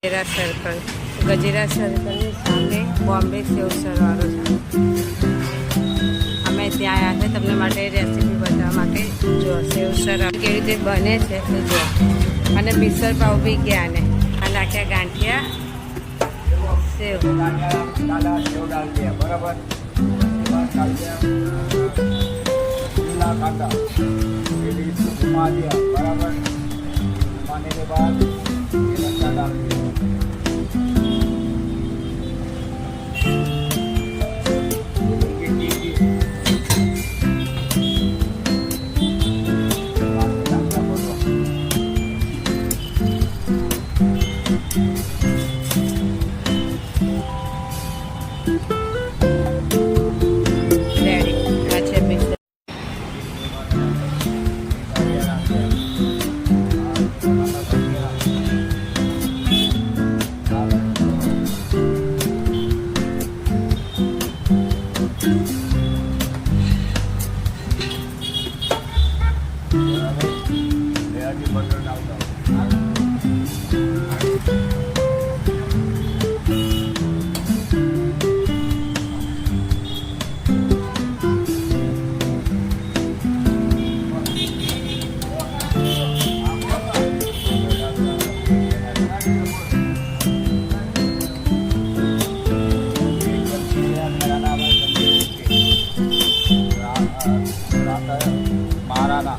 ગજેરા સર્કલની સામે બોમ્બે સેવસરવાળો છે. અમે ત્યાં આવ્યા છે તમને માટે રેસીપી બતાવવા માટે. જો સેવસર કેવી રીતે બને છે એ જો. અને મિસળ પાવ બી ગયા ને આ નાખ્યા ગાંઠિયા સેવ બરાબર. घुमा दिया बराबर. घुमाने के बाद ये रस्सा डाल दिया. महाराणा